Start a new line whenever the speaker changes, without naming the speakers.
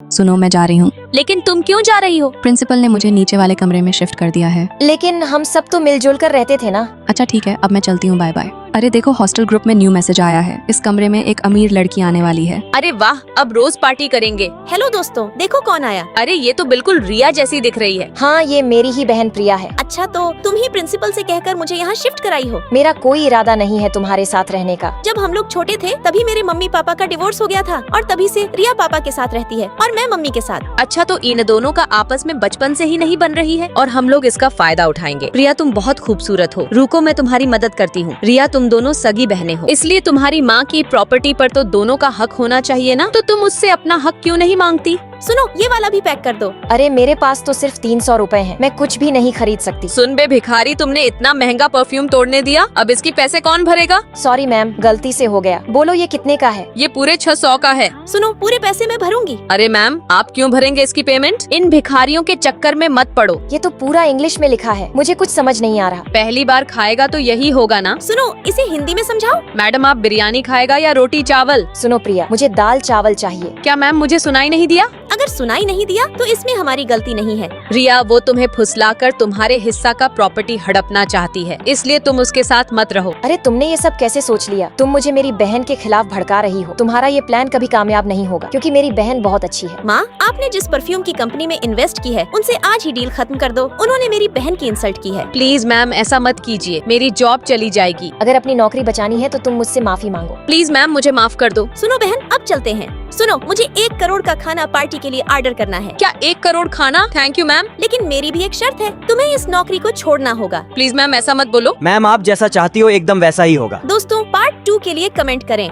सुनो, मैं जा रही हूँ।
लेकिन तुम क्यों जा रही हो?
प्रिंसिपल ने मुझे नीचे वाले कमरे में शिफ्ट कर दिया है।
लेकिन हम सब तो मिलजुल कर रहते थे ना।
अच्छा ठीक है, अब मैं चलती हूँ, बाय बाय। अरे देखो, हॉस्टल ग्रुप में न्यू मैसेज आया है। इस कमरे में एक अमीर लड़की आने वाली है।
अरे वाह, अब रोज पार्टी करेंगे।
हेलो दोस्तों, देखो कौन आया।
अरे ये तो बिल्कुल रिया जैसी दिख रही है।
हाँ, ये मेरी ही बहन प्रिया है।
अच्छा, तो तुम ही प्रिंसिपल से कहकर मुझे यहाँ शिफ्ट कराई हो।
मेरा कोई इरादा नहीं है तुम्हारे साथ रहने का।
जब हम लोग छोटे थे तभी मेरे मम्मी पापा का डिवोर्स हो गया था और तभी से रिया पापा के साथ रहती है और मैं मम्मी के साथ।
अच्छा, तो इन दोनों का आपस में बचपन से ही नहीं बन रही है और हम लोग इसका फायदा उठाएंगे। प्रिया, तुम बहुत खूबसूरत हो। रुको, मैं तुम्हारी मदद करती हूँ। रिया, तुम दोनों सगी बहनें हो, इसलिए तुम्हारी माँ की प्रॉपर्टी पर तो दोनों का हक होना चाहिए ना। तो तुम उससे अपना हक क्यों नहीं मांगती?
सुनो, ये वाला भी पैक कर दो।
अरे मेरे पास तो सिर्फ 300 रुपए हैं। मैं कुछ भी नहीं खरीद सकती।
सुन बे भिखारी, तुमने इतना महंगा परफ्यूम तोड़ने दिया, अब इसकी पैसे कौन भरेगा?
सॉरी मैम, गलती से हो गया। बोलो ये कितने का है?
ये पूरे 600 का है।
सुनो, पूरे पैसे मैं भरूंगी।
अरे मैम, आप क्यों भरेंगे इसकी पेमेंट? इन भिखारियों के चक्कर में मत पड़ो।
ये तो पूरा इंग्लिश में लिखा है, मुझे कुछ समझ नहीं आ रहा।
पहली बार खाएगा तो यही होगा ना।
सुनो, इसे हिंदी में समझाओ।
मैडम, आप बिरयानी खाएगा या रोटी चावल?
सुनो प्रिया, मुझे दाल चावल चाहिए।
क्या मैम, मुझे सुनाई नहीं दिया?
अगर सुनाई नहीं दिया तो इसमें हमारी गलती नहीं है।
रिया, वो तुम्हें फुसलाकर तुम्हारे हिस्सा का प्रॉपर्टी हड़पना चाहती है, इसलिए तुम उसके साथ मत रहो।
अरे तुमने ये सब कैसे सोच लिया? तुम मुझे मेरी बहन के खिलाफ भड़का रही हो। तुम्हारा ये प्लान कभी कामयाब नहीं होगा क्योंकि मेरी बहन बहुत अच्छी है।
माँ, आपने जिस परफ्यूम की कंपनी में इन्वेस्ट की है उनसे आज ही डील खत्म कर दो। उन्होंने मेरी बहन की इंसल्ट की है।
प्लीज मैम, ऐसा मत कीजिए, मेरी जॉब चली जाएगी।
अगर अपनी नौकरी बचानी है तो तुम मुझसे माफी मांगो।
प्लीज मैम, मुझे माफ कर दो।
सुनो बहन, अब चलते हैं। सुनो, मुझे 1 करोड़ का खाना पार्टी के लिए ऑर्डर करना है।
क्या 1 करोड़ खाना? Thank you ma'am.
लेकिन मेरी भी एक शर्त है, तुम्हें इस नौकरी को छोड़ना होगा।
प्लीज मैम, ऐसा मत बोलो।
मैम, आप जैसा चाहती हो एकदम वैसा ही होगा।
दोस्तों, पार्ट 2 के लिए कमेंट करें।